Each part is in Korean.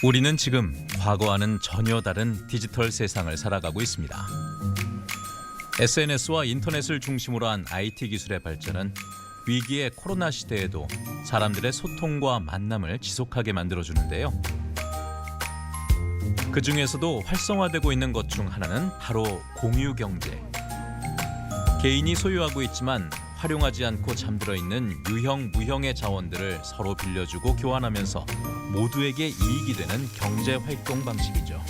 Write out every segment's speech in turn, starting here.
우리는 지금 과거와는 전혀 다른 디지털 세상을 살아가고 있습니다. SNS와 인터넷을 중심으로 한 IT 기술의 발전은 위기의 코로나 시대에도 사람들의 소통과 만남을 지속하게 만들어주는데요. 그 중에서도 활성화되고 있는 것 중 하나는 바로 공유경제. 개인이 소유하고 있지만 활용하지 않고 잠들어 있는 유형, 무형의 자원들을 서로 빌려주고 교환하면서 모두에게 이익이 되는 경제 활동 방식이죠.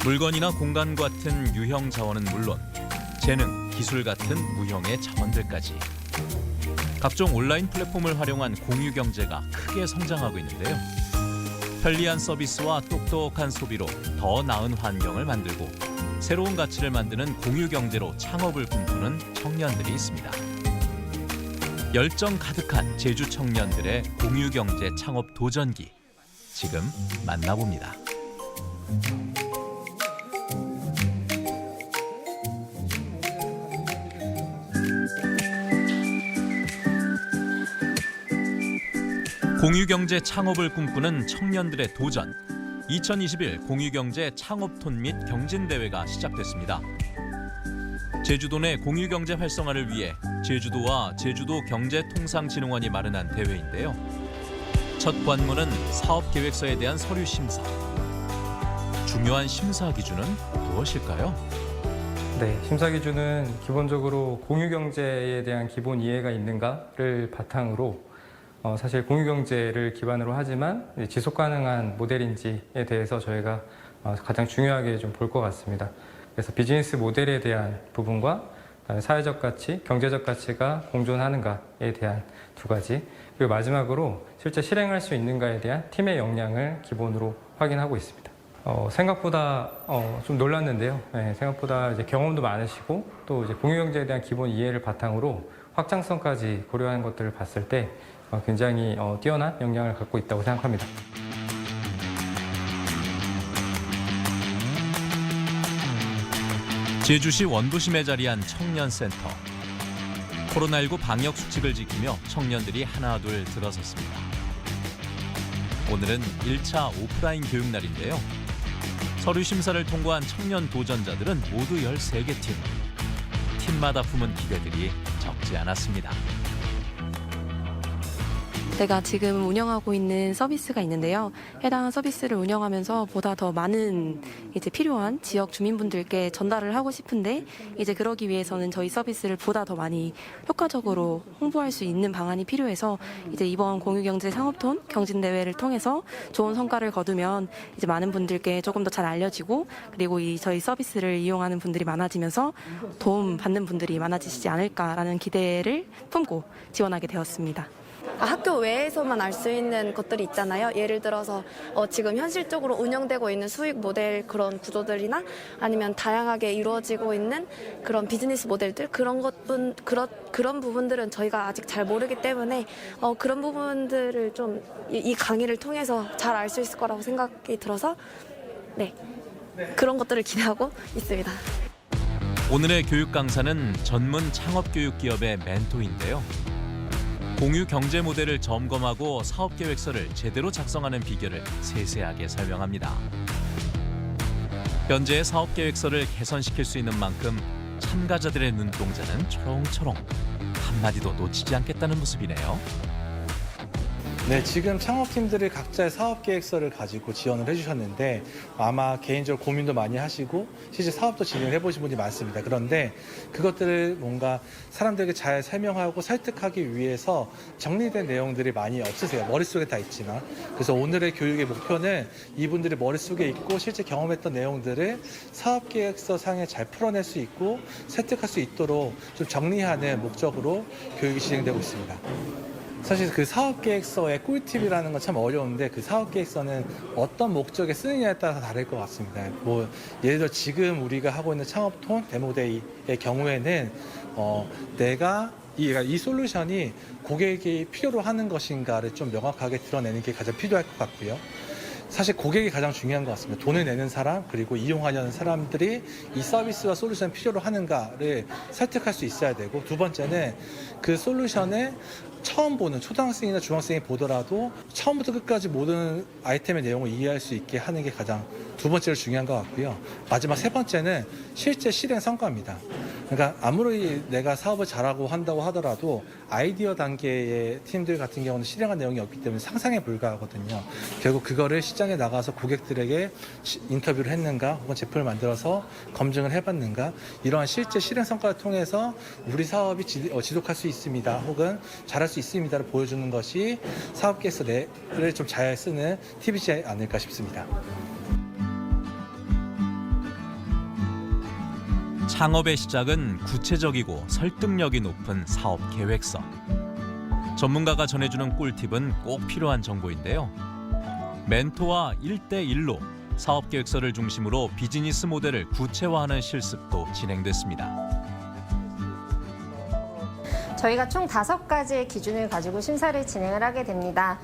물건이나 공간 같은 유형 자원은 물론 재능, 기술 같은 무형의 자원들까지 각종 온라인 플랫폼을 활용한 공유 경제가 크게 성장하고 있는데요. 편리한 서비스와 똑똑한 소비로 더 나은 환경을 만들고 새로운 가치를 만드는 공유 경제로 창업을 꿈꾸는 청년들이 있습니다. 열정 가득한 제주 청년들의 공유 경제 창업 도전기 지금 만나봅니다. 공유경제 창업을 꿈꾸는 청년들의 도전. 2021 공유경제 창업톤 및 경진대회가 시작됐습니다. 제주도 내 공유경제 활성화를 위해 제주도와 제주도 경제통상진흥원이 마련한 대회인데요. 첫 관문은 사업계획서에 대한 서류 심사. 중요한 심사 기준은 무엇일까요? 네, 심사 기준은 기본적으로 공유경제에 대한 기본 이해가 있는가를 바탕으로 사실 공유경제를 기반으로 하지만 지속 가능한 모델인지에 대해서 저희가 가장 중요하게 좀 볼 것 같습니다. 그래서 비즈니스 모델에 대한 부분과 사회적 가치, 경제적 가치가 공존하는가에 대한 두 가지, 그리고 마지막으로 실제 실행할 수 있는가에 대한 팀의 역량을 기본으로 확인하고 있습니다. 생각보다 좀 놀랐는데요. 네, 생각보다 이제 경험도 많으시고 또 이제 공유경제에 대한 기본 이해를 바탕으로 확장성까지 고려하는 것들을 봤을 때 굉장히 뛰어난 역량을 갖고 있다고 생각합니다. 제주시 원도심에 자리한 청년센터. 코로나19 방역 수칙을 지키며 청년들이 하나둘 들어섰습니다. 오늘은 1차 오프라인 교육날인데요. 서류 심사를 통과한 청년 도전자들은 모두 13개 팀. 팀마다 품은 기대들이 적지 않았습니다. 제가 지금 운영하고 있는 서비스가 있는데요. 해당 서비스를 운영하면서 보다 더 많은 이제 필요한 지역 주민분들께 전달을 하고 싶은데 이제 그러기 위해서는 저희 서비스를 보다 더 많이 효과적으로 홍보할 수 있는 방안이 필요해서 이제 이번 공유경제 창업톤 경진대회를 통해서 좋은 성과를 거두면 이제 많은 분들께 조금 더 잘 알려지고 그리고 저희 서비스를 이용하는 분들이 많아지면서 도움 받는 분들이 많아지시지 않을까라는 기대를 품고 지원하게 되었습니다. 학교 외에서만 알 수 있는 것들이 있잖아요. 예를 들어서 지금 현실적으로 운영되고 있는 수익 모델 그런 구조들이나 아니면 다양하게 이루어지고 있는 그런 비즈니스 모델들 그런 부분들은 저희가 아직 잘 모르기 때문에 그런 부분들을 좀 이 강의를 통해서 잘 알 수 있을 거라고 생각이 들어서 네, 그런 것들을 기대하고 있습니다. 오늘의 교육 강사는 전문 창업 교육 기업의 멘토인데요. 공유 경제 모델을 점검하고 사업 계획서를 제대로 작성하는 비결을 세세하게 설명합니다. 현재의 사업 계획서를 개선시킬 수 있는 만큼 참가자들의 눈동자는 초롱초롱. 한마디도 놓치지 않겠다는 모습이네요. 네, 지금 창업팀들이 각자의 사업계획서를 가지고 지원을 해주셨는데 아마 개인적으로 고민도 많이 하시고 실제 사업도 진행을 해보신 분이 많습니다. 그런데 그것들을 뭔가 사람들에게 잘 설명하고 설득하기 위해서 정리된 내용들이 많이 없으세요. 머릿속에 다 있지만. 그래서 오늘의 교육의 목표는 이분들이 머릿속에 있고 실제 경험했던 내용들을 사업계획서 상에 잘 풀어낼 수 있고 설득할 수 있도록 좀 정리하는 목적으로 교육이 진행되고 있습니다. 사실 그 사업계획서의 꿀팁이라는 건 참 어려운데 그 사업계획서는 어떤 목적에 쓰느냐에 따라서 다를 것 같습니다. 예를 들어 지금 우리가 하고 있는 창업톤 데모데이의 경우에는 내가 이 솔루션이 고객이 필요로 하는 것인가를 좀 명확하게 드러내는 게 가장 필요할 것 같고요. 사실 고객이 가장 중요한 것 같습니다. 돈을 내는 사람 그리고 이용하려는 사람들이 이 서비스와 솔루션을 필요로 하는가를 설득할 수 있어야 되고 두 번째는 그 솔루션을 처음 보는 초등학생이나 중학생이 보더라도 처음부터 끝까지 모든 아이템의 내용을 이해할 수 있게 하는 게 가장 두 번째로 중요한 것 같고요. 마지막 세 번째는 실제 실행 성과입니다. 그러니까 아무리 내가 사업을 잘하고 한다고 하더라도 아이디어 단계의 팀들 같은 경우는 실행한 내용이 없기 때문에 상상에 불과하거든요. 결국 그거를 시장에 나가서 고객들에게 인터뷰를 했는가 혹은 제품을 만들어서 검증을 해봤는가 이러한 실제 실행 성과를 통해서 우리 사업이 지속할 수 있습니다 혹은 잘할 수 있습니다를 보여주는 것이 사업 계획서를 좀 잘 쓰는 팁이지 않을까 싶습니다. 창업의 시작은 구체적이고 설득력이 높은 사업 계획서. 전문가가 전해주는 꿀팁은 꼭 필요한 정보인데요. 멘토와 1대1로 사업 계획서를 중심으로 비즈니스 모델을 구체화하는 실습도 진행됐습니다. 저희가 총 5가지의 기준을 가지고 심사를 진행을 하게 됩니다.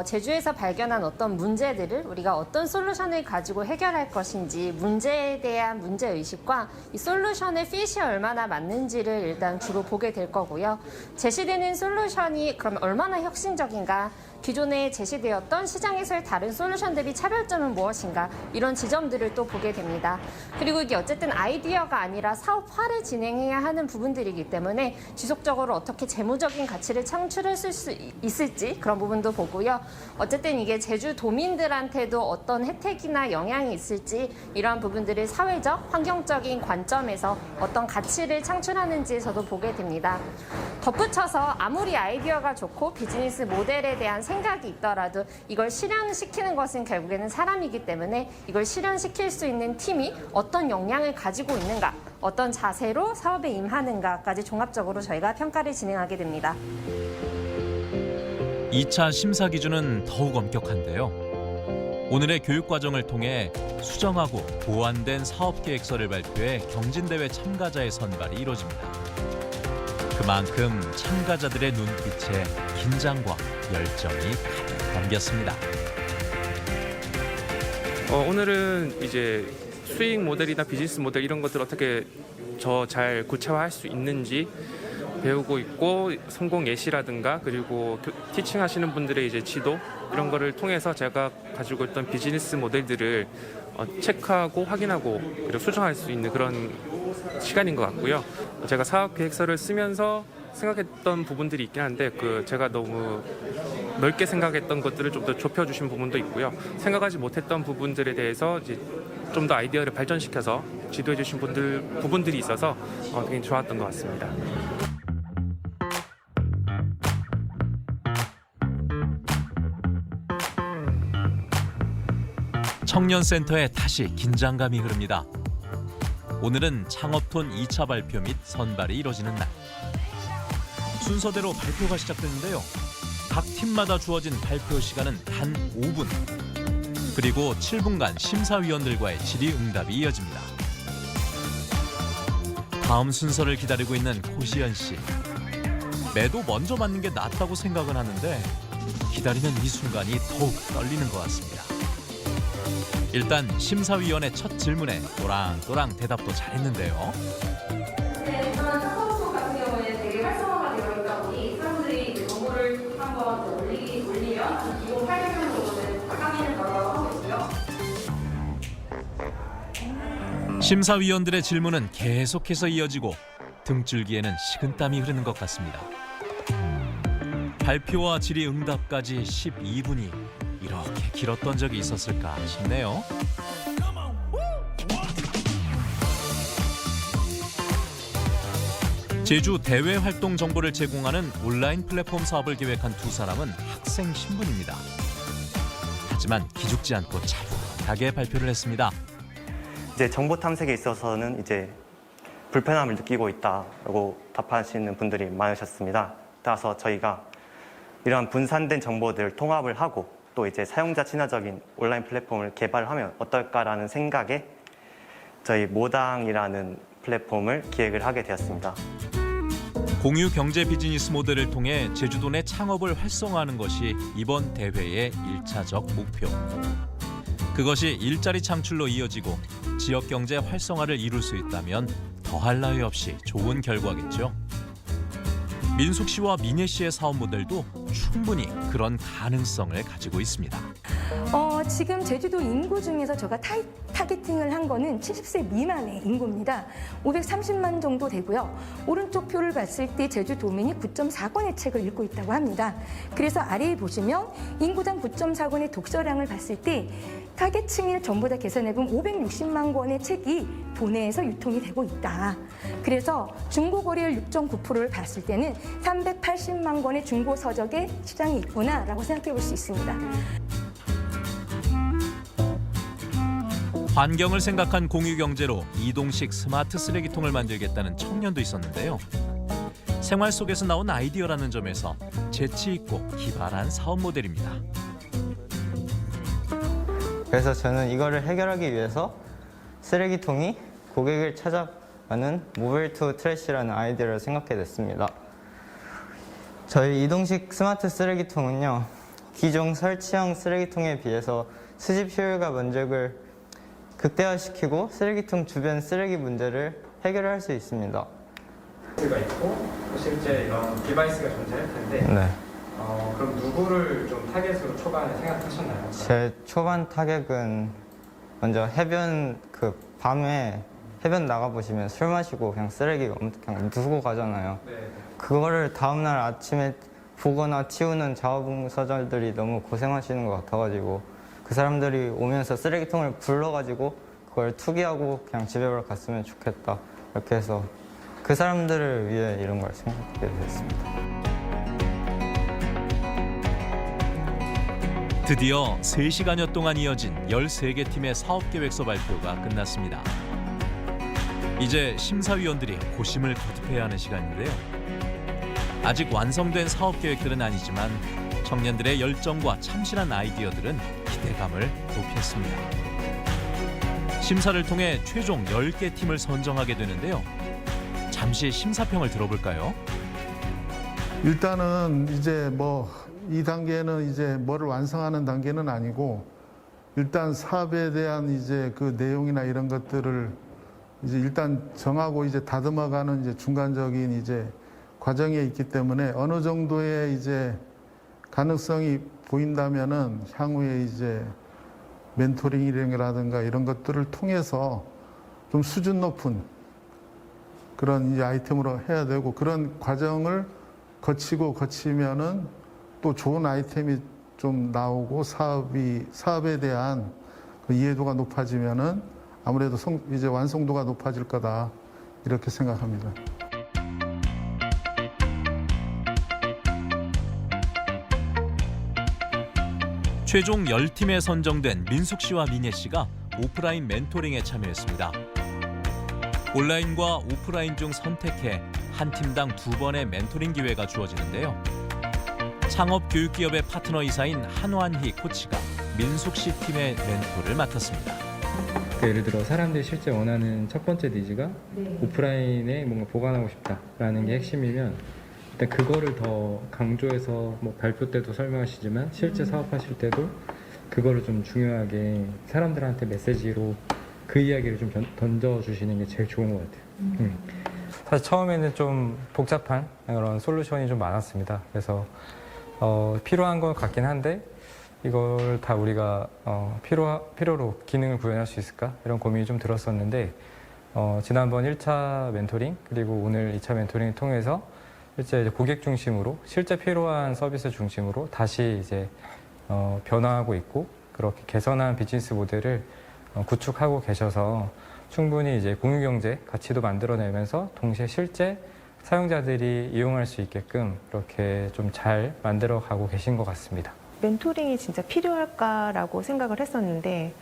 제주에서 발견한 어떤 문제들을 우리가 어떤 솔루션을 가지고 해결할 것인지 문제에 대한 문제의식과 이 솔루션의 핏이 얼마나 맞는지를 일단 주로 보게 될 거고요. 제시되는 솔루션이 그럼 얼마나 혁신적인가, 기존에 제시되었던 시장에서의 다른 솔루션 대비 차별점은 무엇인가, 이런 지점들을 또 보게 됩니다. 그리고 이게 어쨌든 아이디어가 아니라 사업화를 진행해야 하는 부분들이기 때문에 지속적으로 어떻게 재무적인 가치를 창출했을 수 있을지 그런 부분도 보고요. 어쨌든 이게 제주 도민들한테도 어떤 혜택이나 영향이 있을지 이러한 부분들을 사회적, 환경적인 관점에서 어떤 가치를 창출하는지에서도 보게 됩니다. 덧붙여서 아무리 아이디어가 좋고 비즈니스 모델에 대한 생각이 있더라도 이걸 실현시키는 것은 결국에는 사람이기 때문에 이걸 실현시킬 수 있는 팀이 어떤 역량을 가지고 있는가, 어떤 자세로 사업에 임하는가까지 종합적으로 저희가 평가를 진행하게 됩니다. 2차 심사 기준은 더욱 엄격한데요. 오늘의 교육 과정을 통해 수정하고 보완된 사업 계획서를 발표해 경진대회 참가자의 선발이 이루어집니다. 그만큼 참가자들의 눈빛에 긴장과 열정이 가득 담겼습니다. 오늘은 이제 수익 모델이나 비즈니스 모델 이런 것들 어떻게 더 잘 구체화할 수 있는지 배우고 있고, 성공 예시라든가 그리고 티칭 하시는 분들의 이제 지도 이런 거를 통해서 제가 가지고 있던 비즈니스 모델들을 체크하고 확인하고 그리고 수정할 수 있는 그런 시간인 것 같고요. 제가 사업 계획서를 쓰면서 생각했던 부분들이 있긴 한데 제가 너무 넓게 생각했던 것들을 좀 더 좁혀주신 부분도 있고요. 생각하지 못했던 부분들에 대해서 이제 좀 더 아이디어를 발전시켜서 지도해주신 부분들이 있어서 되게 좋았던 것 같습니다. 청년센터에 다시 긴장감이 흐릅니다. 오늘은 창업톤 2차 발표 및 선발이 이뤄지는 날. 순서대로 발표가 시작됐는데요. 각 팀마다 주어진 발표 시간은 단 5분. 그리고 7분간 심사위원들과의 질의응답이 이어집니다. 다음 순서를 기다리고 있는 고시연 씨. 매도 먼저 맞는 게 낫다고 생각은 하는데 기다리는 이 순간이 더욱 떨리는 것 같습니다. 일단 심사위원의 첫 질문에 또랑또랑 대답도 잘했는데요. 네, 저는 카카오톡 같은 경우에 되게 활성화가 되어 있다 보니 사람들이 정보를 한번 올리면 기본 800명 정도는 확인을 바로 하고 있고요. 심사위원들의 질문은 계속해서 이어지고 등줄기에는 식은땀이 흐르는 것 같습니다. 발표와 질의응답까지 12분이 이렇게 길었던 적이 있었을까 싶네요. 제주 대외 활동 정보를 제공하는 온라인 플랫폼 사업을 계획한 두 사람은 학생 신분입니다. 하지만 기죽지 않고 차분하게 발표를 했습니다. 이제 정보 탐색에 있어서는 이제 불편함을 느끼고 있다고 답하시는 분들이 많으셨습니다. 따라서 저희가 이러한 분산된 정보들을 통합을 하고 또 이제 사용자 친화적인 온라인 플랫폼을 개발하면 어떨까라는 생각에 저희 모당이라는 플랫폼을 기획을 하게 되었습니다. 공유 경제 비즈니스 모델을 통해 제주도 내 창업을 활성화하는 것이 이번 대회의 1차적 목표. 그것이 일자리 창출로 이어지고 지역 경제 활성화를 이룰 수 있다면 더할 나위 없이 좋은 결과겠죠. 민숙 씨와 민예 씨의 사업 모델도 충분히 그런 가능성을 가지고 있습니다. 지금 제주도 인구 중에서 제가 타겟팅을 한 거는 70세 미만의 인구입니다. 530만 정도 되고요. 오른쪽 표를 봤을 때 제주도민이 9.4권의 책을 읽고 있다고 합니다. 그래서 아래에 보시면 인구당 9.4권의 독서량을 봤을 때 타겟층을 전부 다 계산해보면 560만 권의 책이 도내에서 유통이 되고 있다. 그래서 중고 거래율 6.9%를 봤을 때는 380만 권의 중고 서적의 시장이 있구나라고 생각해 볼 수 있습니다. 환경을 생각한 공유경제로 이동식 스마트 쓰레기통을 만들겠다는 청년도 있었는데요. 생활 속에서 나온 아이디어라는 점에서 재치 있고 기발한 사업 모델입니다. 그래서 저는 이거를 해결하기 위해서 쓰레기통이 고객을 찾아가는 모빌 투 트래시라는 아이디어를 생각해냈습니다. 저희 이동식 스마트 쓰레기통은요, 기존 설치형 쓰레기통에 비해서 수집 효율과 면적을 극대화시키고 쓰레기통 주변 쓰레기 문제를 해결할 수 있습니다. 가 있고 실제 이런 디바이스가 존재할 텐데 네. 그럼 누구를 좀 타겟으로 초반에 생각하셨나요? 제 초반 타겟은 먼저 해변 밤에 해변 나가 보시면 술 마시고 그냥 쓰레기 그냥 두고 가잖아요. 네. 그거를 다음날 아침에 보거나 치우는 자원봉사자들이 너무 고생하시는 것 같아가지고 그 사람들이 오면서 쓰레기통을 불러가지고 그걸 투기하고 그냥 집에 갔으면 좋겠다. 이렇게 해서 그 사람들을 위해 이런 걸 생각하게 됐습니다. 드디어 3시간여 동안 이어진 13개 팀의 사업계획서 발표가 끝났습니다. 이제 심사위원들이 고심을 거듭해야 하는 시간인데요. 아직 완성된 사업계획들은 아니지만 청년들의 열정과 참신한 아이디어들은 기대감을 높였습니다. 심사를 통해 최종 10개 팀을 선정하게 되는데요. 잠시 심사평을 들어볼까요? 일단은 이제 이 단계는 이제 뭐를 완성하는 단계는 아니고 일단 사업에 대한 이제 그 내용이나 이런 것들을 이제 일단 정하고 이제 다듬어가는 이제 중간적인 이제 과정에 있기 때문에 어느 정도의 이제 가능성이 보인다면은 향후에 이제 멘토링이라든가 이런 것들을 통해서 좀 수준 높은 그런 이제 아이템으로 해야 되고 그런 과정을 거치면은 또 좋은 아이템이 좀 나오고 사업에 대한 그 이해도가 높아지면은 아무래도 이제 완성도가 높아질 거다 이렇게 생각합니다. 최종 10팀에 선정된 민숙 씨와 민예 씨가 오프라인 멘토링에 참여했습니다. 온라인과 오프라인 중 선택해 한 팀당 2번의 멘토링 기회가 주어지는데요. 창업교육기업의 파트너이사인 한완희 코치가 민숙 씨 팀의 멘토를 맡았습니다. 예를 들어 사람들이 실제 원하는 첫 번째 니즈가 오프라인에 뭔가 보관하고 싶다라는 게 핵심이면 일단 그거를 더 강조해서 발표 때도 설명하시지만 실제 사업하실 때도 그거를 좀 중요하게 사람들한테 메시지로 그 이야기를 좀 던져주시는 게 제일 좋은 것 같아요. 사실 처음에는 좀 복잡한 그런 솔루션이 좀 많았습니다. 그래서 필요한 것 같긴 한데 이걸 다 우리가 필요로 기능을 구현할 수 있을까? 이런 고민이 좀 들었었는데 지난번 1차 멘토링 그리고 오늘 2차 멘토링을 통해서 실제 이제 고객 중심으로 실제 필요한 서비스 중심으로 다시 이제 변화하고 있고 그렇게 개선한 비즈니스 모델을 구축하고 계셔서 충분히 이제 공유경제 가치도 만들어내면서 동시에 실제 사용자들이 이용할 수 있게끔 이렇게 좀 잘 만들어가고 계신 것 같습니다. 멘토링이 진짜 필요할까라고 생각을 했었는데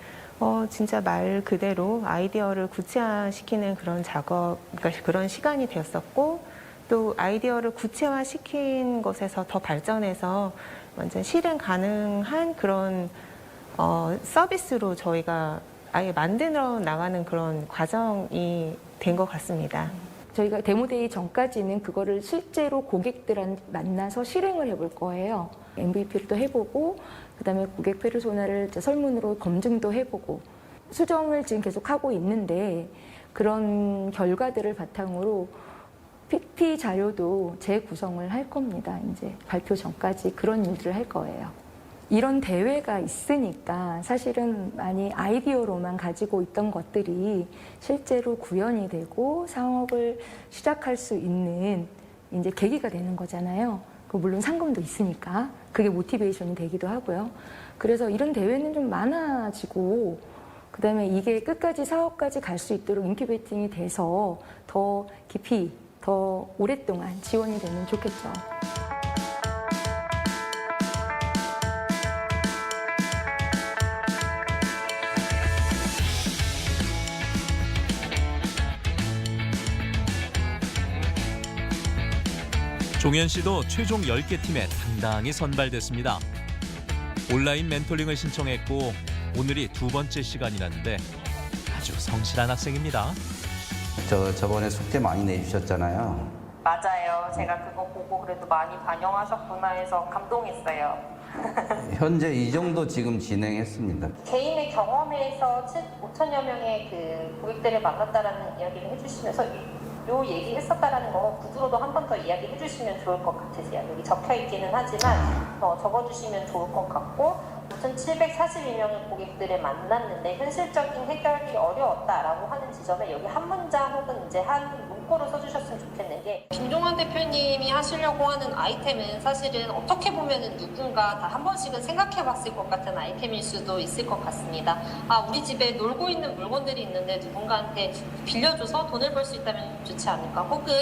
진짜 말 그대로 아이디어를 구체화시키는 그런 작업, 그러니까 그런 시간이 되었었고 또 아이디어를 구체화시킨 것에서 더 발전해서 완전 실행 가능한 그런 서비스로 저희가 아예 만들어 나가는 그런 과정이 된 것 같습니다. 저희가 데모데이 전까지는 그거를 실제로 고객들한테 만나서 실행을 해볼 거예요. MVP도 해보고 그다음에 고객 페르소나를 설문으로 검증도 해보고 수정을 지금 계속 하고 있는데 그런 결과들을 바탕으로 PPT 자료도 재구성을 할 겁니다. 이제 발표 전까지 그런 일들을 할 거예요. 이런 대회가 있으니까 사실은 많이 아이디어로만 가지고 있던 것들이 실제로 구현이 되고 사업을 시작할 수 있는 이제 계기가 되는 거잖아요. 물론 상금도 있으니까 그게 모티베이션이 되기도 하고요. 그래서 이런 대회는 좀 많아지고 그다음에 이게 끝까지 사업까지 갈 수 있도록 인큐베이팅이 돼서 더 깊이 더 오랫동안 지원이 되면 좋겠죠. 종현 씨도 최종 10개 팀에 당당히 선발됐습니다. 온라인 멘토링을 신청했고 오늘이 두 번째 시간이라는데 아주 성실한 학생입니다. 저번에 숙제 많이 내주셨잖아요. 맞아요. 제가 그거 보고 그래도 많이 반영하셨구나 해서 감동했어요. 현재 이 정도 지금 진행했습니다. 개인의 경험에서 5천여 명의 그 고객들을 만났다라는 이야기를 해주시면서 요 얘기 했었다라는 거 구두로도 한 번 더 이야기 해주시면 좋을 것 같으세요. 여기 적혀 있기는 하지만 적어주시면 좋을 것 같고 5,742명의 고객들을 만났는데 현실적인 해결이 어려웠다라고 하는 지점에 여기 한 문장 혹은 이제 한 문구로 써주셨으면 좋겠는 게 김종환 대표님이 하시려고 하는 아이템은 사실은 어떻게 보면은 누군가 다 한 번씩은 생각해봤을 것 같은 아이템일 수도 있을 것 같습니다. 우리 집에 놀고 있는 물건들이 있는데 누군가한테 빌려줘서 돈을 벌 수 있다면 좋지 않을까? 혹은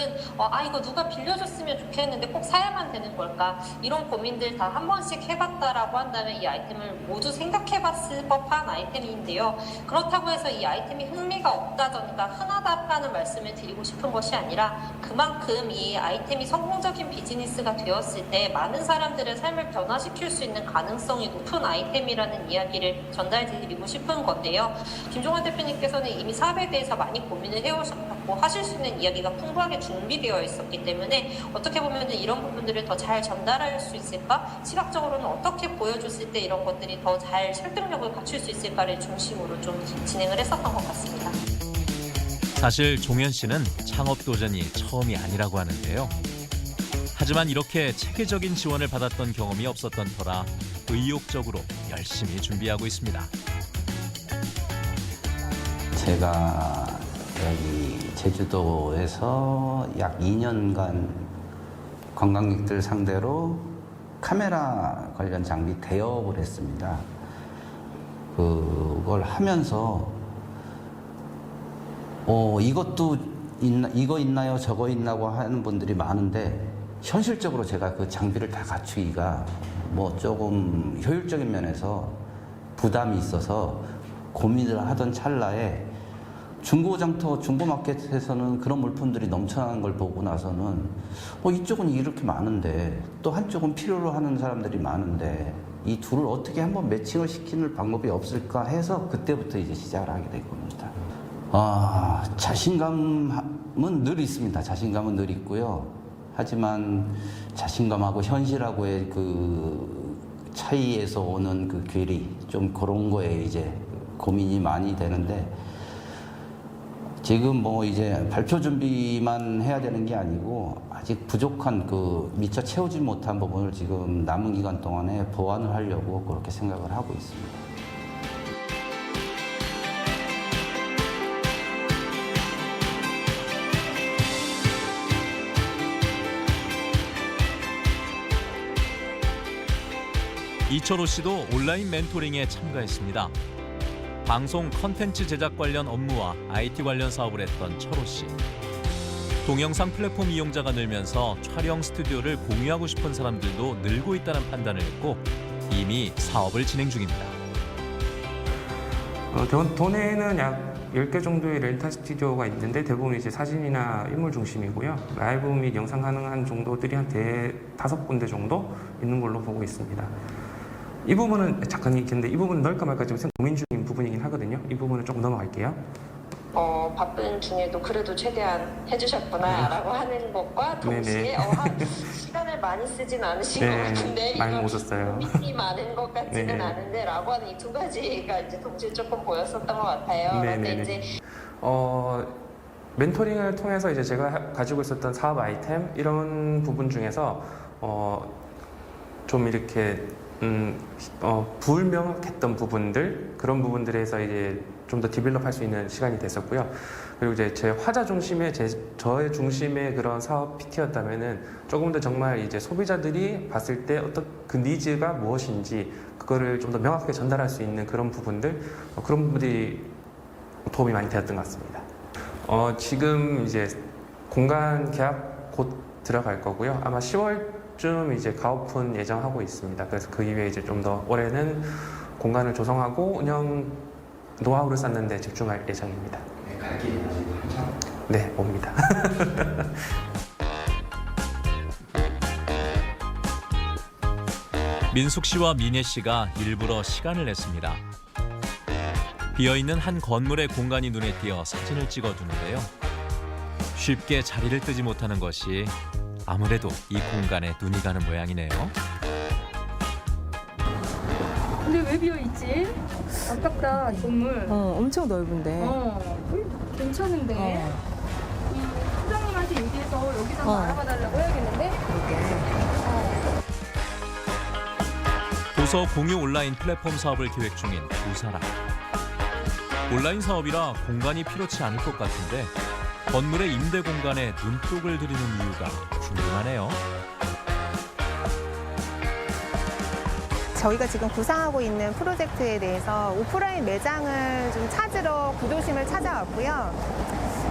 이거 누가 빌려줬으면 좋겠는데 꼭 사야만 되는 걸까? 이런 고민들 다 한 번씩 해봤다라고 한다면 이 아이템을 모두 생각해봤을 법한 아이템인데요. 그렇다고 해서 이 아이템이 흥미가 없다던가 흔하다라는 말씀을 드리고 싶은 것이 아니라 그만큼 이 아이템이 성공적인 비즈니스가 되었을 때 많은 사람들의 삶을 변화시킬 수 있는 가능성이 높은 아이템이라는 이야기를 전달드리고 싶은 건데요. 김종환 대표님께서는 이미 사업에 대해서 많이 고민을 해오셨고 하실 수 있는 이야기가 풍부하게 준비되어 있었기 때문에 어떻게 보면 이런 부분들을 더 잘 전달할 수 있을까? 시각적으로는 어떻게 보여줬을 때 이런 것들이 더 잘 설득력을 갖출 수 있을까를 중심으로 좀 진행을 했었던 것 같습니다. 사실 종현 씨는 창업 도전이 처음이 아니라고 하는데요. 하지만 이렇게 체계적인 지원을 받았던 경험이 없었던 터라 의욕적으로 열심히 준비하고 있습니다. 제가 여기 제주도에서 약 2년간 관광객들 상대로 카메라 관련 장비 대여업을 했습니다. 그걸 하면서 이것도 이거 있나요? 저거 있나고 하는 분들이 많은데 현실적으로 제가 그 장비를 다 갖추기가 뭐 조금 효율적인 면에서 부담이 있어서 고민을 하던 찰나에 중고장터, 중고마켓에서는 그런 물품들이 넘쳐나는 걸 보고 나서는 이쪽은 이렇게 많은데 또 한쪽은 필요로 하는 사람들이 많은데 이 둘을 어떻게 한번 매칭을 시키는 방법이 없을까 해서 그때부터 이제 시작을 하게 된 겁니다. 자신감은 늘 있습니다. 자신감은 늘 있고요. 하지만 자신감하고 현실하고의 그 차이에서 오는 그 괴리, 좀 그런 거에 이제 고민이 많이 되는데 지금 뭐 이제 발표 준비만 해야 되는 게 아니고 아직 부족한 그 미처 채우지 못한 부분을 지금 남은 기간 동안에 보완을 하려고 그렇게 생각을 하고 있습니다. 이철호 씨도 온라인 멘토링에 참가했습니다. 방송 컨텐츠 제작 관련 업무와 IT 관련 사업을 했던 철호 씨. 동영상 플랫폼 이용자가 늘면서 촬영 스튜디오를 공유하고 싶은 사람들도 늘고 있다는 판단을 했고 이미 사업을 진행 중입니다. 도내에는 약 10개 정도의 렌탈 스튜디오가 있는데 대부분 이제 사진이나 인물 중심이고요. 라이브 및 영상 가능한 정도들이 한 5군데 정도 있는 걸로 보고 있습니다. 이 부분은 잠깐 있겠는데 이 부분은 넣을까 말까 지금 고민 중인 부분이긴 하거든요. 이 부분은 조금 넘어갈게요. 바쁜 중에도 그래도 최대한 해주셨구나라고 하는 것과 동시에 시간을 많이 쓰진 않으신 것 같은데 많이 못 썼어요. 고민이 많은 것 같지는 않은데 라고 하는 이 두 가지가 이제 동시에 조금 보였었던 것 같아요. 그런데 이제 멘토링을 통해서 이제 제가 가지고 있었던 사업 아이템 이런 부분 중에서 좀 이렇게 불명확했던 부분들 그런 부분들에서 이제 좀 더 디벨롭할 수 있는 시간이 됐었고요. 그리고 이제 제 화자 중심의 저의 중심의 그런 사업 PT였다면은 조금 더 정말 이제 소비자들이 봤을 때 어떤 그 니즈가 무엇인지 그거를 좀 더 명확하게 전달할 수 있는 그런 부분들 그런 부분들이 도움이 많이 되었던 것 같습니다. 지금 이제 공간 계약 곧 들어갈 거고요. 아마 10월쯤 이제 가오픈 예정하고 있습니다. 그래서 그 이후에 이제 좀 더 올해는 공간을 조성하고 운영 노하우를 쌓는 데 집중할 예정입니다. 갈 길이 아직 한참. 네, 옵니다. 민숙 씨와 민혜 씨가 일부러 시간을 냈습니다. 비어있는 한 건물의 공간이 눈에 띄어 사진을 찍어두는데요. 쉽게 자리를 뜨지 못하는 것이 아무래도 이 공간에 눈이 가는 모양이네요. 근데 왜 비어있지? 아깝다, 건물. 엄청 넓은데. 괜찮은데. 사장님한테 얘기해서 여기서 한번 알아봐달라고 해야겠는데? 도서 공유 온라인 플랫폼 사업을 계획 중인 두 사람. 온라인 사업이라 공간이 필요치 않을 것 같은데 건물의 임대 공간에 눈독을 들이는 이유가 궁금하네요. 저희가 지금 구상하고 있는 프로젝트에 대해서 오프라인 매장을 좀 찾으러 구도심을 찾아왔고요.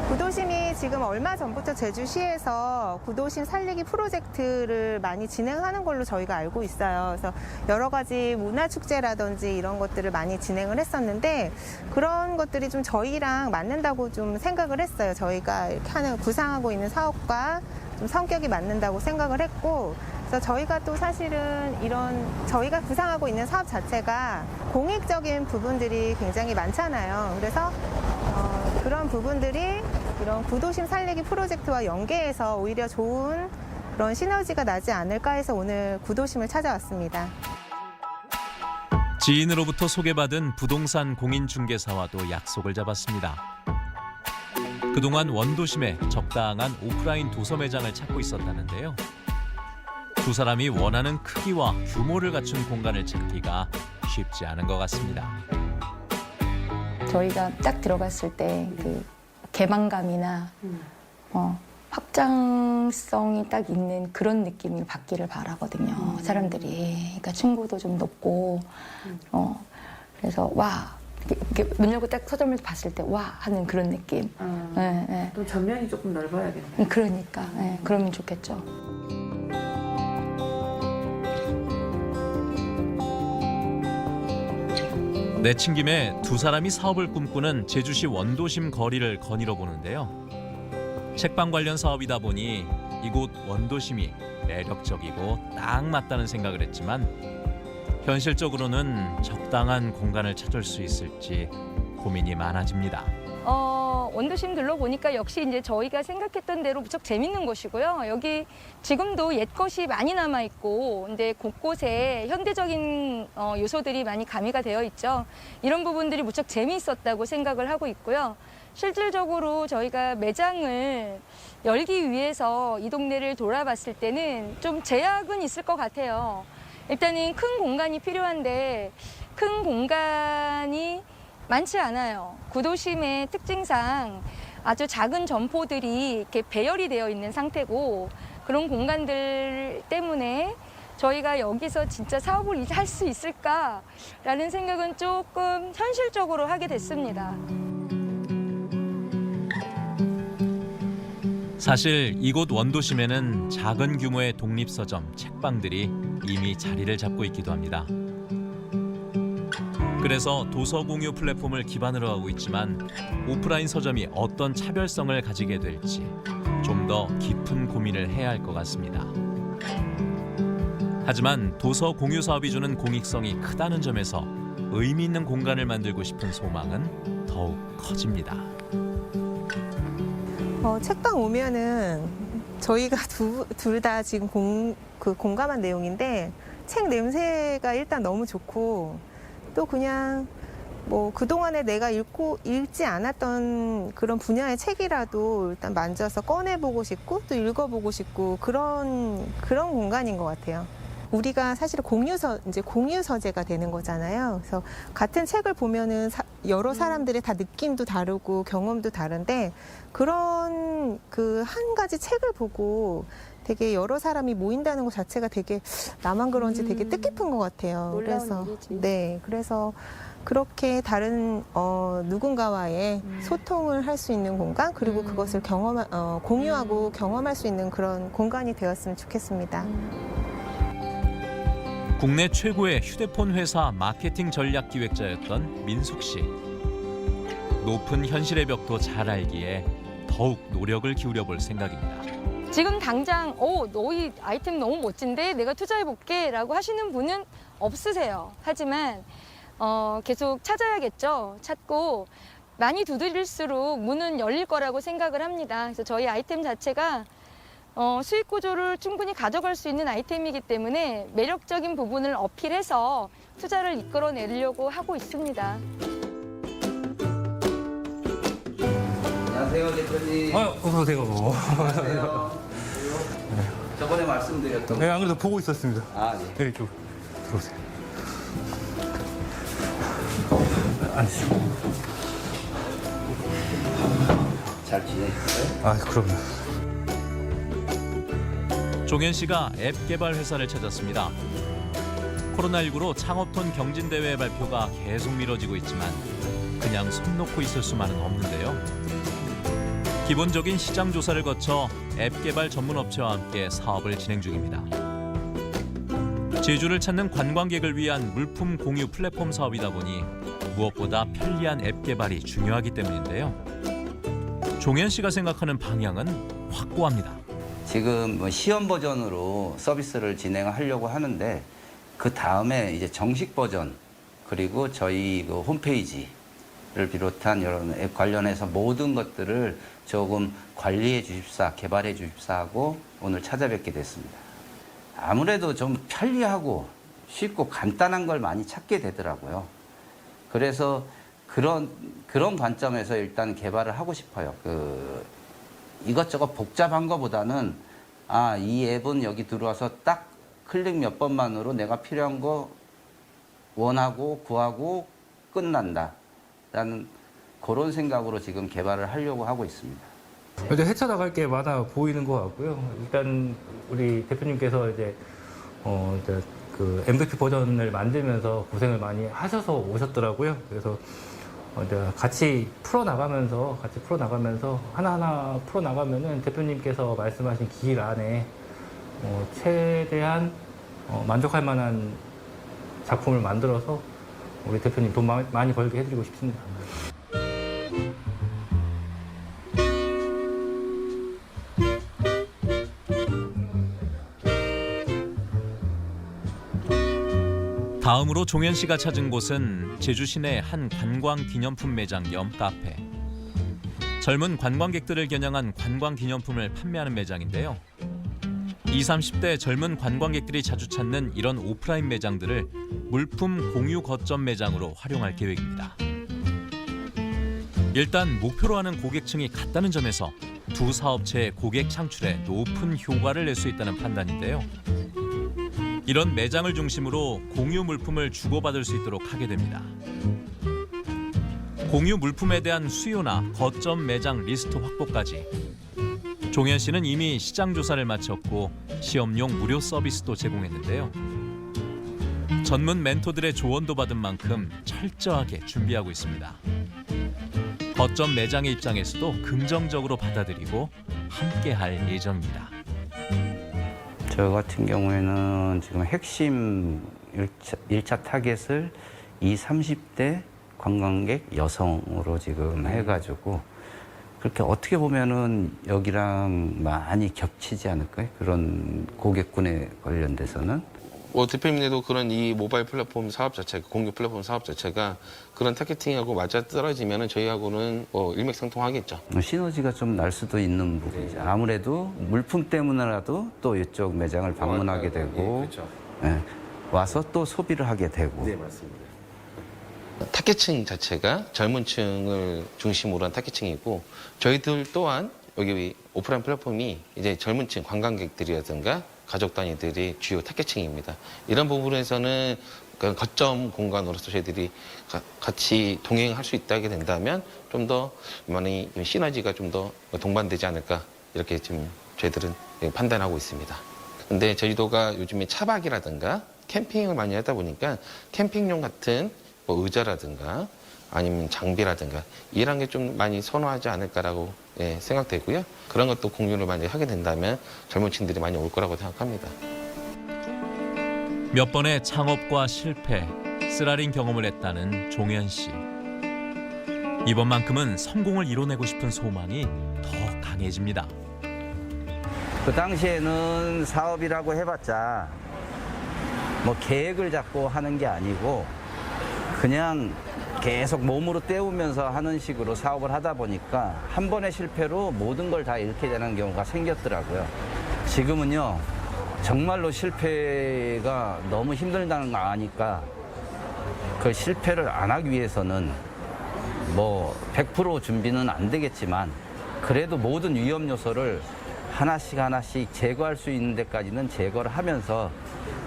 구도심이 지금 얼마 전부터 제주시에서 구도심 살리기 프로젝트를 많이 진행하는 걸로 저희가 알고 있어요. 그래서 여러 가지 문화축제라든지 이런 것들을 많이 진행을 했었는데 그런 것들이 좀 저희랑 맞는다고 좀 생각을 했어요. 저희가 이렇게 하는 구상하고 있는 사업과 좀 성격이 맞는다고 생각을 했고 그래서 저희가 또 사실은 이런 저희가 구상하고 있는 사업 자체가 공익적인 부분들이 굉장히 많잖아요. 그래서 그런 부분들이 이런 구도심 살리기 프로젝트와 연계해서 오히려 좋은 그런 시너지가 나지 않을까 해서 오늘 구도심을 찾아왔습니다. 지인으로부터 소개받은 부동산 공인중개사와도 약속을 잡았습니다. 그동안 원도심에 적당한 오프라인 도서 매장을 찾고 있었다는데요. 두 사람이 원하는 크기와 규모를 갖춘 공간을 찾기가 쉽지 않은 것 같습니다. 저희가 딱 들어갔을 때 그 개방감이나 확장성이 딱 있는 그런 느낌을 받기를 바라거든요. 사람들이. 그러니까 층고도 좀 높고 그래서 와 이렇게 문 열고 딱 서점을 봤을 때 와 하는 그런 느낌. 또 전면이 조금 넓어야겠네. 그러니까 그러면 좋겠죠. 내친 김에 두 사람이 사업을 꿈꾸는 제주시 원도심 거리를 거닐어 보는데요. 책방 관련 사업이다 보니 이곳 원도심이 매력적이고 딱 맞다는 생각을 했지만 현실적으로는 적당한 공간을 찾을 수 있을지 고민이 많아집니다. 원도심 둘러보니까 역시 이제 저희가 생각했던 대로 무척 재밌는 곳이고요. 여기 지금도 옛 것이 많이 남아있고, 근데 곳곳에 현대적인 요소들이 많이 가미가 되어 있죠. 이런 부분들이 무척 재미있었다고 생각을 하고 있고요. 실질적으로 저희가 매장을 열기 위해서 이 동네를 돌아봤을 때는 좀 제약은 있을 것 같아요. 일단은 큰 공간이 필요한데 큰 공간이 많지 않아요. 구도심의 특징상 아주 작은 점포들이 이렇게 배열이 되어 있는 상태고 그런 공간들 때문에 저희가 여기서 진짜 사업을 할 수 있을까라는 생각은 조금 현실적으로 하게 됐습니다. 사실 이곳 원도심에는 작은 규모의 독립서점, 책방들이 이미 자리를 잡고 있기도 합니다. 그래서 도서 공유 플랫폼을 기반으로 하고 있지만 오프라인 서점이 어떤 차별성을 가지게 될지 좀 더 깊은 고민을 해야 할 것 같습니다. 하지만 도서 공유 사업이 주는 공익성이 크다는 점에서 의미 있는 공간을 만들고 싶은 소망은 더욱 커집니다. 책방 오면은 저희가 둘 다 지금 공감한 내용인데 책 냄새가 일단 너무 좋고 또 그냥 뭐 그동안에 내가 읽지 않았던 그런 분야의 책이라도 일단 만져서 꺼내보고 싶고 또 읽어보고 싶고 그런 공간인 것 같아요. 우리가 사실 이제 공유 서재가 되는 거잖아요. 그래서 같은 책을 보면은 여러 사람들의 다 느낌도 다르고 경험도 다른데 그런 그 한 가지 책을 보고 되게 여러 사람이 모인다는 것 자체가 되게 나만 그런지 되게 뜻깊은 것 같아요. 놀라운 일이지. 그래서 그렇게 다른 누군가와의 소통을 할 수 있는 공간 그리고 그것을 공유하고 경험할 수 있는 그런 공간이 되었으면 좋겠습니다. 국내 최고의 휴대폰 회사 마케팅 전략 기획자였던 민숙 씨. 높은 현실의 벽도 잘 알기에 더욱 노력을 기울여 볼 생각입니다. 지금 당장 너희 아이템 너무 멋진데 내가 투자해볼게 라고 하시는 분은 없으세요. 하지만 계속 찾아야겠죠. 찾고 많이 두드릴수록 문은 열릴 거라고 생각을 합니다. 그래서 저희 아이템 자체가 수익 구조를 충분히 가져갈 수 있는 아이템이기 때문에 매력적인 부분을 어필해서 투자를 이끌어내려고 하고 있습니다. 안녕하세요, 대표님. 어서 오세요. 안녕하세요. 저번에 말씀드렸던 네, 안 그래도 보고 있었습니다. 아, 네. 네, 이쪽 들어오세요. 앉으시고. 잘 지내셨어요? 아, 그럼요. 종현 씨가 앱 개발 회사를 찾았습니다. 코로나19로 창업톤 경진대회 발표가 계속 미뤄지고 있지만 그냥 손 놓고 있을 수만은 없는데요. 기본적인 시장 조사를 거쳐 앱 개발 전문 업체와 함께 사업을 진행 중입니다. 제주를 찾는 관광객을 위한 물품 공유 플랫폼 사업이다 보니 무엇보다 편리한 앱 개발이 중요하기 때문인데요. 종현 씨가 생각하는 방향은 확고합니다. 지금 시험 버전으로 서비스를 진행하려고 하는데 그 다음에 이제 정식 버전 그리고 저희 그 홈페이지를 비롯한 여러 앱 관련해서 모든 것들을 조금 관리해 주십사, 개발해 주십사 하고 오늘 찾아뵙게 됐습니다. 아무래도 좀 편리하고 쉽고 간단한 걸 많이 찾게 되더라고요. 그래서 그런 관점에서 일단 개발을 하고 싶어요. 이것저것 복잡한 것보다는 이 앱은 여기 들어와서 딱 클릭 몇 번만으로 내가 필요한 거 원하고 구하고 끝난다 라는 그런 생각으로 지금 개발을 하려고 하고 있습니다. 이제 헤쳐나갈 게 많아 보이는 것 같고요. 일단 우리 대표님께서 이제 그 MVP 버전을 만들면서 고생을 많이 하셔서 오셨더라고요. 그래서 이제 같이 풀어나가면서 하나하나 풀어나가면은 대표님께서 말씀하신 길 안에 최대한 만족할 만한 작품을 만들어서 우리 대표님 돈 많이 벌게 해드리고 싶습니다. 다음으로 종현 씨가 찾은 곳은 제주 시내 한 관광 기념품 매장 겸 카페. 젊은 관광객들을 겨냥한 관광 기념품을 판매하는 매장인데요. 20, 30대 젊은 관광객들이 자주 찾는 이런 오프라인 매장들을 물품 공유 거점 매장으로 활용할 계획입니다. 일단 목표로 하는 고객층이 같다는 점에서 두 사업체의 고객 창출에 높은 효과를 낼 수 있다는 판단인데요. 이런 매장을 중심으로 공유 물품을 주고받을 수 있도록 하게 됩니다. 공유 물품에 대한 수요나 거점 매장 리스트 확보까지 종현 씨는 이미 시장 조사를 마쳤고 시험용 무료 서비스도 제공했는데요. 전문 멘토들의 조언도 받은 만큼 철저하게 준비하고 있습니다. 거점 매장의 입장에서도 긍정적으로 받아들이고 함께할 예정입니다. 저 같은 경우에는 지금 핵심 1차 타겟을 20, 30대 관광객 여성으로 지금 해가지고 그렇게 어떻게 보면은 여기랑 많이 겹치지 않을까요? 그런 고객군에 관련돼서는. 대표님도 그런 이 모바일 플랫폼 사업 자체, 공유 플랫폼 사업 자체가 그런 타겟팅하고 맞아 떨어지면은 저희하고는 일맥상통하겠죠. 시너지가 좀 날 수도 있는 부분이죠. 아무래도 물품 때문에라도 또 이쪽 매장을 방문하게 되고, 그렇죠. 와서 또 소비를 하게 되고. 네, 맞습니다. 타겟층 자체가 젊은 층을 중심으로 한 타겟층이고 저희들 또한 여기 오프라인 플랫폼이 이제 젊은 층 관광객들이라든가 가족 단위들이 주요 타겟층입니다. 이런 부분에서는 거점 공간으로서 저희들이 같이 동행할 수 있다게 된다면 좀 더 많이 시너지가 좀 더 동반되지 않을까 이렇게 지금 저희들은 판단하고 있습니다. 근데 제주도가 요즘에 차박이라든가 캠핑을 많이 하다 보니까 캠핑용 같은 뭐 의자라든가 아니면 장비라든가 이런 게 좀 많이 선호하지 않을까라고 생각되고요. 그런 것도 공유를 많이 하게 된다면 젊은 층들이 많이 올 거라고 생각합니다. 몇 번의 창업과 실패, 쓰라린 경험을 했다는 종현 씨. 이번만큼은 성공을 이뤄내고 싶은 소망이 더 강해집니다. 그 당시에는 사업이라고 해봤자 뭐 계획을 잡고 하는 게 아니고 그냥 계속 몸으로 때우면서 하는 식으로 사업을 하다 보니까 한 번의 실패로 모든 걸 다 잃게 되는 경우가 생겼더라고요. 지금은요, 정말로 실패가 너무 힘들다는 거 아니까 그 실패를 안 하기 위해서는 뭐 100% 준비는 안 되겠지만 그래도 모든 위험 요소를 하나씩 하나씩 제거할 수 있는 데까지는 제거를 하면서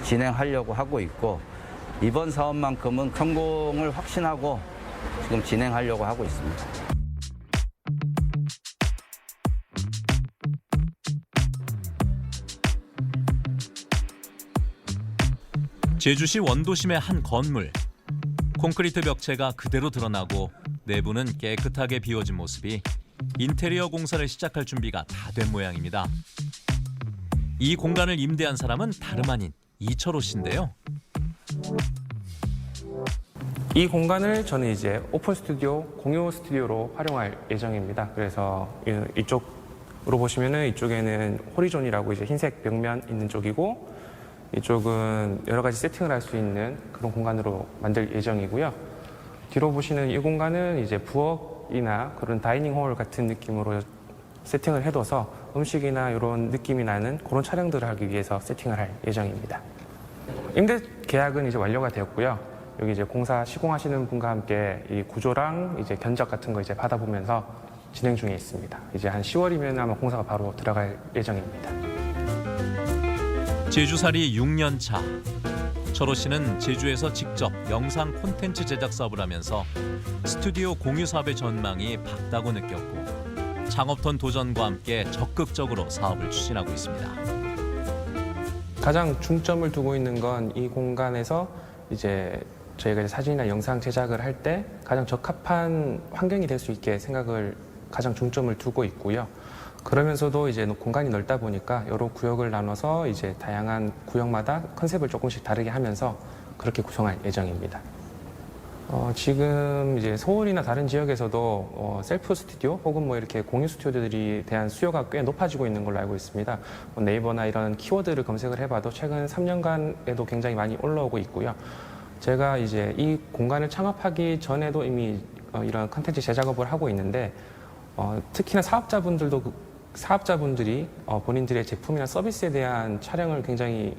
진행하려고 하고 있고 이번 사업만큼은 성공을 확신하고 지금 진행하려고 하고 있습니다. 제주시 원도심의 한 건물. 콘크리트 벽체가 그대로 드러나고 내부는 깨끗하게 비워진 모습이 인테리어 공사를 시작할 준비가 다 된 모양입니다. 이 공간을 임대한 사람은 다름 아닌 이철호 씨인데요. 이 공간을 저는 이제 오픈 스튜디오, 공유 스튜디오로 활용할 예정입니다. 그래서 이쪽으로 보시면은 이쪽에는 호리존이라고 이제 흰색 벽면 있는 쪽이고 이쪽은 여러 가지 세팅을 할 수 있는 그런 공간으로 만들 예정이고요. 뒤로 보시는 이 공간은 이제 부엌이나 그런 다이닝 홀 같은 느낌으로 세팅을 해둬서 음식이나 이런 느낌이 나는 그런 촬영들을 하기 위해서 세팅을 할 예정입니다. 임대 계약은 이제 완료가 되었고요. 여기 이제 공사 시공하시는 분과 함께 이 구조랑 이제 견적 같은 거 이제 받아보면서 진행 중에 있습니다. 이제 한 10월이면 아마 공사가 바로 들어갈 예정입니다. 제주살이 6년 차. 철호 씨는 제주에서 직접 영상 콘텐츠 제작 사업을 하면서 스튜디오 공유 사업의 전망이 밝다고 느꼈고 창업톤 도전과 함께 적극적으로 사업을 추진하고 있습니다. 가장 중점을 두고 있는 건 이 공간에서 이제 저희가 이제 사진이나 영상 제작을 할 때 가장 적합한 환경이 될 수 있게 생각을 가장 중점을 두고 있고요. 그러면서도 이제 공간이 넓다 보니까 여러 구역을 나눠서 이제 다양한 구역마다 컨셉을 조금씩 다르게 하면서 그렇게 구성할 예정입니다. 지금 이제 서울이나 다른 지역에서도 셀프 스튜디오 혹은 뭐 이렇게 공유 스튜디오들이 대한 수요가 꽤 높아지고 있는 걸로 알고 있습니다. 네이버나 이런 키워드를 검색을 해봐도 최근 3년간에도 굉장히 많이 올라오고 있고요. 제가 이제 이 공간을 창업하기 전에도 이미 이런 컨텐츠 제작업을 하고 있는데 특히나 사업자분들이 본인들의 제품이나 서비스에 대한 촬영을 굉장히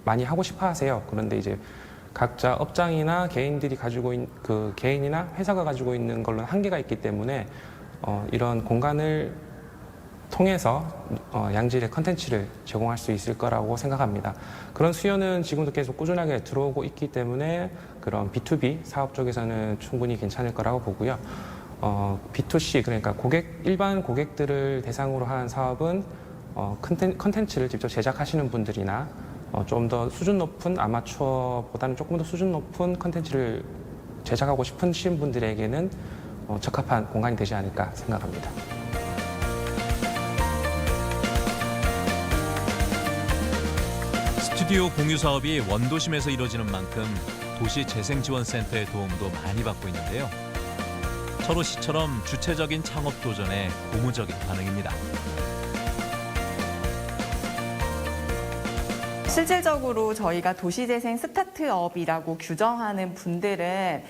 많이 하고 싶어 하세요. 그런데 이제 각자 업장이나 개인들이 가지고 있는 그 개인이나 회사가 가지고 있는 걸로는 한계가 있기 때문에 이런 공간을 통해서 양질의 컨텐츠를 제공할 수 있을 거라고 생각합니다. 그런 수요는 지금도 계속 꾸준하게 들어오고 있기 때문에 그런 B2B 사업 쪽에서는 충분히 괜찮을 거라고 보고요. B2C 그러니까 일반 고객들을 대상으로 한 사업은 컨텐츠를 직접 제작하시는 분들이나 좀 더 수준 높은 아마추어보다는 조금 더 수준 높은 컨텐츠를 제작하고 싶으신 분들에게는 적합한 공간이 되지 않을까 생각합니다. 스튜디오 공유 사업이 원도심에서 이뤄지는 만큼 도시재생지원센터의 도움도 많이 받고 있는데요. 철호 씨처럼 주체적인 창업 도전에 고무적인 반응입니다. 실질적으로 저희가 도시재생 스타트업이라고 규정하는 분들은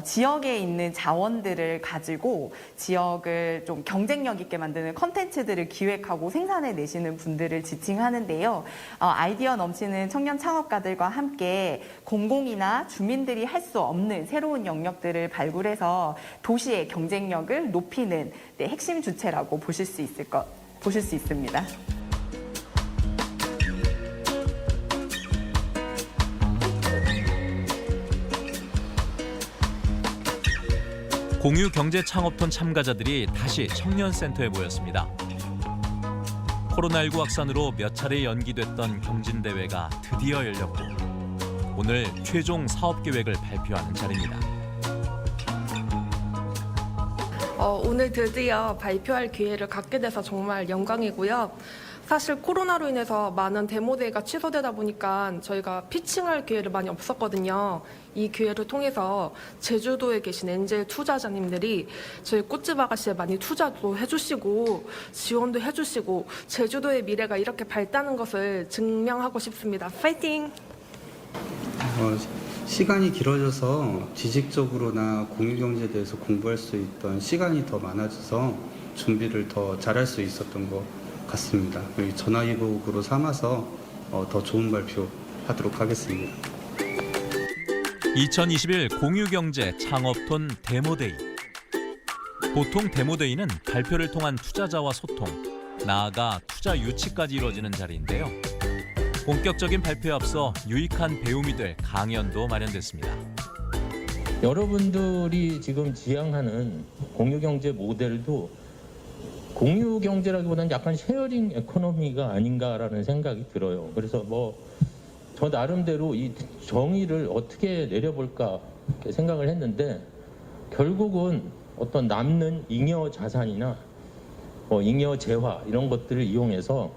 지역에 있는 자원들을 가지고 지역을 좀 경쟁력 있게 만드는 컨텐츠들을 기획하고 생산해 내시는 분들을 지칭하는데요. 아이디어 넘치는 청년 창업가들과 함께 공공이나 주민들이 할 수 없는 새로운 영역들을 발굴해서 도시의 경쟁력을 높이는 핵심 주체라고 보실 수 있습니다. 공유경제 창업톤 참가자들이 다시 청년센터에 모였습니다. 코로나19 확산으로 몇 차례 연기됐던 경진대회가 드디어 열렸고 오늘 최종 사업계획을 발표하는 자리입니다. 오늘 드디어 발표할 기회를 갖게 돼서 정말 영광이고요. 사실 코로나로 인해서 많은 데모대회가 취소되다 보니까 저희가 피칭할 기회를 많이 없었거든요. 이 기회를 통해서 제주도에 계신 엔젤 투자자님들이 저희 꽃집 아가씨에 많이 투자도 해주시고 지원도 해주시고 제주도의 미래가 이렇게 밝다는 것을 증명하고 싶습니다. 파이팅! 시간이 길어져서 지식적으로나 공유경제에 대해서 공부할 수 있던 시간이 더 많아져서 준비를 더 잘할 수 있었던 것 같습니다. 전화위복으로 삼아서 더 좋은 발표하도록 하겠습니다. 2021 공유경제 창업톤 데모데이. 보통 데모데이는 발표를 통한 투자자와 소통, 나아가 투자 유치까지 이루어지는 자리인데요. 본격적인 발표에 앞서 유익한 배움이 될 강연도 마련됐습니다. 여러분들이 지금 지향하는 공유경제 모델도 공유경제라기보다는 약간 쉐어링 에코노미가 아닌가라는 생각이 들어요. 그래서 저 나름대로 이 정의를 어떻게 내려볼까 생각을 했는데 결국은 어떤 남는 잉여 자산이나 잉여 재화 이런 것들을 이용해서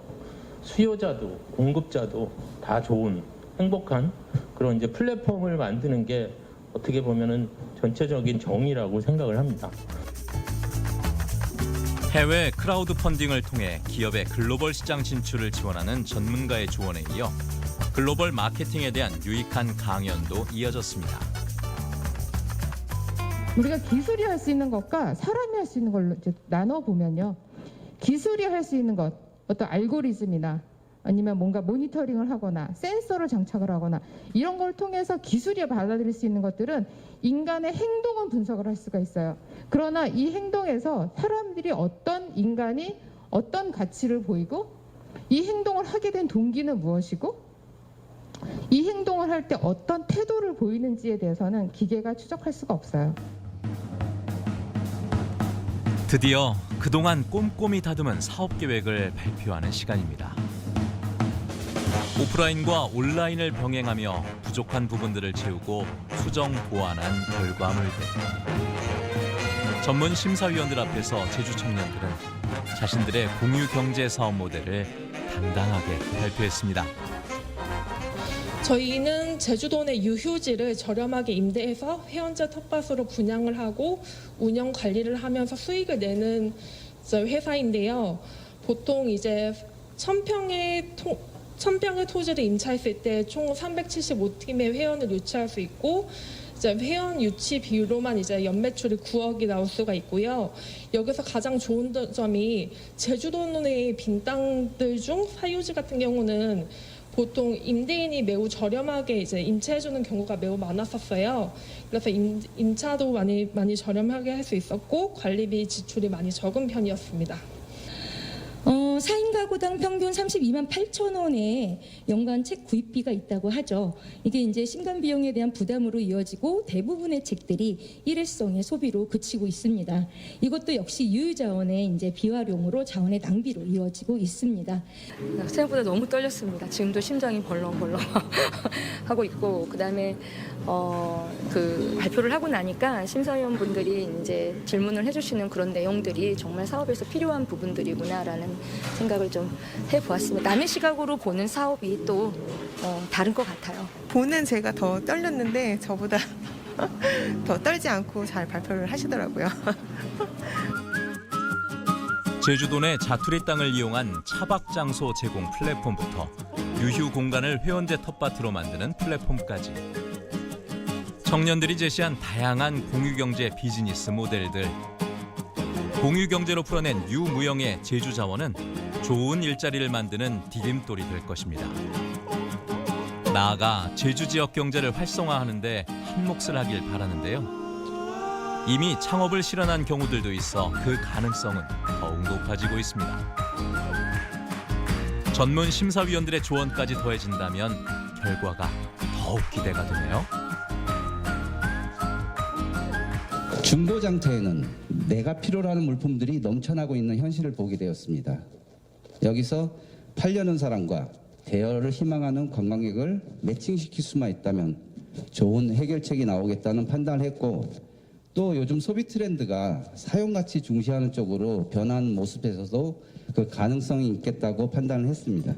수요자도 공급자도 다 좋은 행복한 그런 이제 플랫폼을 만드는 게 어떻게 보면은 전체적인 정의라고 생각을 합니다. 해외 크라우드 펀딩을 통해 기업의 글로벌 시장 진출을 지원하는 전문가의 조언에 이어 글로벌 마케팅에 대한 유익한 강연도 이어졌습니다. 우리가 기술이 할 수 있는 것과 사람이 할 수 있는 걸로 이제 나눠보면요. 기술이 할 수 있는 것, 어떤 알고리즘이나 아니면 뭔가 모니터링을 하거나 센서를 장착을 하거나 이런 걸 통해서 기술이 받아들일 수 있는 것들은 인간의 행동은 분석을 할 수가 있어요. 그러나 이 행동에서 사람들이 인간이 어떤 가치를 보이고 이 행동을 하게 된 동기는 무엇이고 이 행동을 할 때 어떤 태도를 보이는지에 대해서는 기계가 추적할 수가 없어요. 드디어 그동안 꼼꼼히 다듬은 사업 계획을 발표하는 시간입니다. 오프라인과 온라인을 병행하며 부족한 부분들을 채우고 수정 보완한 결과물들. 전문 심사위원들 앞에서 제주 청년들은 자신들의 공유 경제 사업 모델을 당당하게 발표했습니다. 저희는 제주도 내 유휴지를 저렴하게 임대해서 회원제 텃밭으로 분양을 하고 운영 관리를 하면서 수익을 내는 회사인데요. 보통 이제 1000평의 토지를 임차했을 때 총 375팀의 회원을 유치할 수 있고 이제 회원 유치 비율로만 이제 연매출이 9억이 나올 수가 있고요. 여기서 가장 좋은 점이 제주도 내의 빈 땅들 중 사유지 같은 경우는 보통 임대인이 매우 저렴하게 이제 임차해주는 경우가 매우 많았었어요. 그래서 임차도 많이 저렴하게 할 수 있었고 관리비 지출이 많이 적은 편이었습니다. 4인 가구당 평균 32만 8천 원의 연간 책 구입비가 있다고 하죠. 이게 이제 신간 비용에 대한 부담으로 이어지고 대부분의 책들이 일회성의 소비로 그치고 있습니다. 이것도 역시 유유자원의 이제 비활용으로 자원의 낭비로 이어지고 있습니다. 생각보다 너무 떨렸습니다. 지금도 심장이 벌렁벌렁 하고 있고, 그다음에 그 발표를 하고 나니까 심사위원분들이 이제 질문을 해주시는 그런 내용들이 정말 사업에서 필요한 부분들이구나라는 생각을 좀 해보았습니다. 남의 시각으로 보는 사업이 또 다른 것 같아요. 보는 제가 더 떨렸는데 저보다 더 떨지 않고 잘 발표를 하시더라고요. 제주도 내 자투리 땅을 이용한 차박 장소 제공 플랫폼부터 유휴 공간을 회원제 텃밭으로 만드는 플랫폼까지 청년들이 제시한 다양한 공유경제 비즈니스 모델들. 공유경제로 풀어낸 유무형의 제주 자원은 좋은 일자리를 만드는 디딤돌이 될 것입니다. 나아가 제주 지역 경제를 활성화하는 데 한몫을 하길 바라는데요. 이미 창업을 실현한 경우들도 있어 그 가능성은 더욱 높아지고 있습니다. 전문 심사위원들의 조언까지 더해진다면 결과가 더욱 기대가 되네요. 중고장터에는 내가 필요로 하는 물품들이 넘쳐나고 있는 현실을 보게 되었습니다. 여기서 팔려는 사람과 대여를 희망하는 관광객을 매칭시킬 수만 있다면 좋은 해결책이 나오겠다는 판단을 했고, 또 요즘 소비 트렌드가 사용가치 중시하는 쪽으로 변하는 모습에서도 그 가능성이 있겠다고 판단을 했습니다.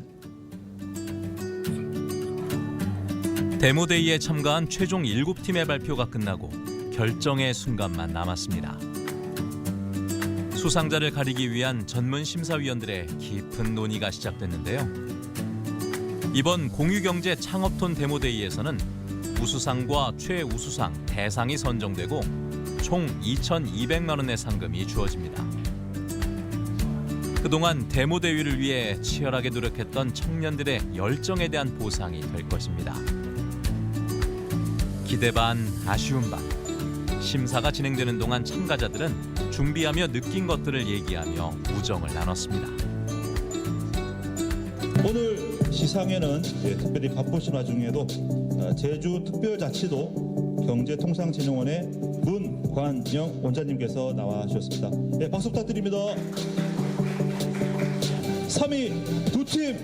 데모데이에 참가한 최종 7팀의 발표가 끝나고 결정의 순간만 남았습니다. 수상자를 가리기 위한 전문 심사위원들의 깊은 논의가 시작됐는데요. 이번 공유경제 창업톤 데모데이에서는 우수상과 최우수상, 대상이 선정되고 총 2,200만 원의 상금이 주어집니다. 그동안 데모대회를 위해 치열하게 노력했던 청년들의 열정에 대한 보상이 될 것입니다. 기대 반, 아쉬움 반. 심사가 진행되는 동안 참가자들은 준비하며 느낀 것들을 얘기하며 우정을 나눴습니다. 오늘 시상에는 특별히 바쁘신 와중에도 제주특별자치도 경제통상진흥원의 문관영 원장님께서 나와 주셨습니다. 네, 박수 부탁드립니다. 3위 두 팀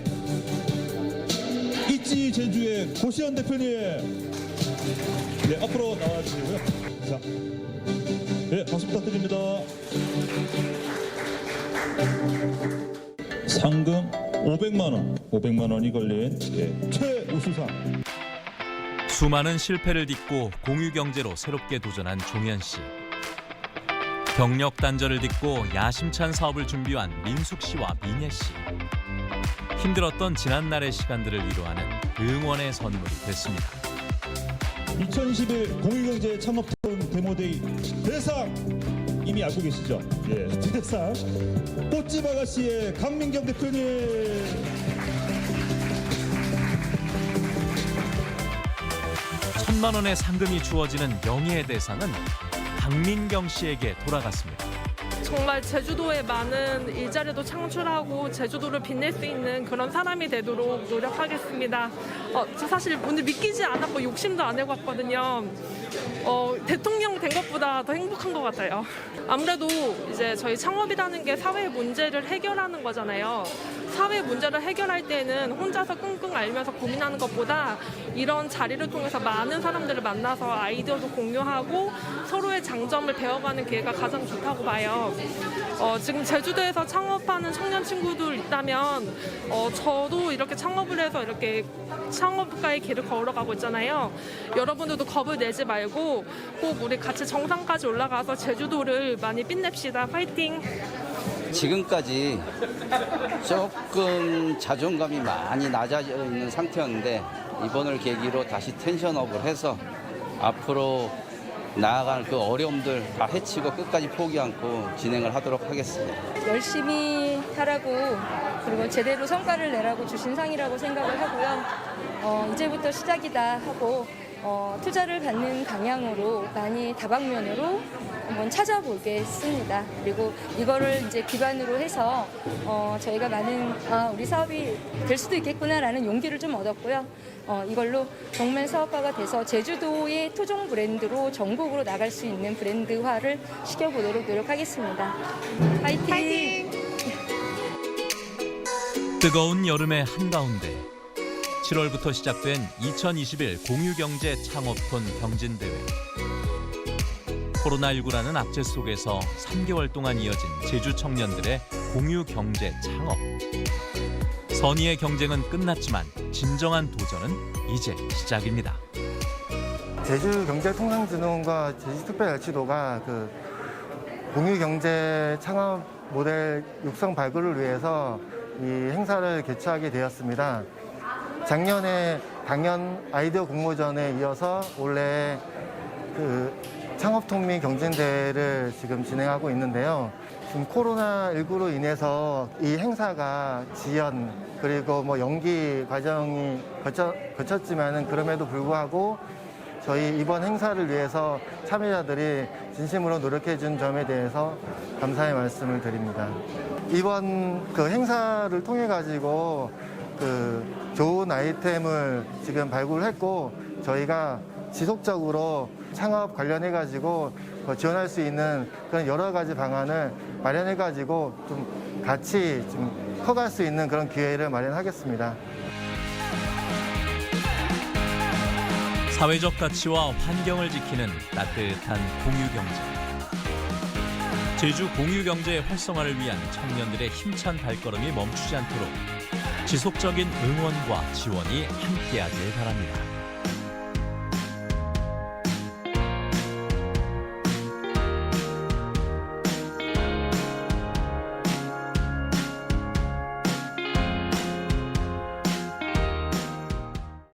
있지 제주의 고시현 대표님, 네, 앞으로 나와 주시고요. 자, 네, 박수 부탁드립니다. 상금 500만 원이 걸린 최우수상. 수많은 실패를 딛고 공유경제로 새롭게 도전한 종현 씨. 경력 단절을 딛고 야심찬 사업을 준비한 민숙 씨와 민예 씨. 힘들었던 지난날의 시간들을 위로하는 응원의 선물이 됐습니다. 2021 공유경제 창업톤 데모데이 대상 이미 알고 계시죠? 예, 대상 꽃집 아가씨의 강민경 대표님. 1,000만 원의 상금이 주어지는 명예의 대상은 강민경 씨에게 돌아갔습니다. 정말 제주도에 많은 일자리도 창출하고 제주도를 빛낼 수 있는 그런 사람이 되도록 노력하겠습니다. 저 사실 오늘 믿기지 않았고 욕심도 안 내고 왔거든요. 대통령 된 것보다 더 행복한 것 같아요. 아무래도 이제 저희 창업이라는 게 사회 문제를 해결하는 거잖아요. 사회 문제를 해결할 때는 혼자서 끙끙 앓면서 고민하는 것보다 이런 자리를 통해서 많은 사람들을 만나서 아이디어도 공유하고 서로의 장점을 배워가는 기회가 가장 좋다고 봐요. 지금 제주도에서 창업하는 청년 친구들 있다면 저도 이렇게 창업을 해서 이렇게 창업가의 길을 걸어가고 있잖아요. 여러분들도 겁을 내지 말고 꼭 우리 같이 정상까지 올라가서 제주도를 많이 빛냅시다. 파이팅! 지금까지 조금 자존감이 많이 낮아져 있는 상태였는데 이번을 계기로 다시 텐션업을 해서 앞으로 나아갈 그 어려움들 다 헤치고 끝까지 포기 않고 진행을 하도록 하겠습니다. 열심히 하라고 그리고 제대로 성과를 내라고 주신 상이라고 생각을 하고요. 이제부터 시작이다 하고 투자를 받는 방향으로 많이 다방면으로 한번 찾아보겠습니다. 그리고 이거를 이제 기반으로 해서 저희가 많은 우리 사업이 될 수도 있겠구나라는 용기를 좀 얻었고요. 이걸로 정말 사업화가 돼서 제주도의 토종 브랜드로 전국으로 나갈 수 있는 브랜드화를 시켜보도록 노력하겠습니다. 파이팅! 뜨거운 여름의 한가운데 7월부터 시작된 2021 공유경제 창업톤 경진대회. 코로나19라는 악재 속에서 3개월 동안 이어진 제주 청년들의 공유경제 창업. 선의의 경쟁은 끝났지만 진정한 도전은 이제 시작입니다. 제주경제통상진흥원과 제주특별자치도가 공유경제 창업 모델 육성 발굴을 위해서 이 행사를 개최하게 되었습니다. 작년에 당연 아이디어 공모전에 이어서 올해 그 창업통미 경진대회를 지금 진행하고 있는데요. 지금 코로나19로 인해서 이 행사가 지연 그리고 뭐 연기 과정이 거쳤지만은 그럼에도 불구하고 저희 이번 행사를 위해서 참여자들이 진심으로 노력해 준 점에 대해서 감사의 말씀을 드립니다. 이번 그 행사를 통해 가지고 그 좋은 아이템을 지금 발굴했고 저희가 지속적으로 창업 관련해 가지고 지원할 수 있는 그런 여러 가지 방안을 마련해 가지고 좀 같이 좀 커갈 수 있는 그런 기회를 마련하겠습니다. 사회적 가치와 환경을 지키는 따뜻한 공유경제. 제주 공유경제의 활성화를 위한 청년들의 힘찬 발걸음이 멈추지 않도록 지속적인 응원과 지원이 함께하길 바랍니다.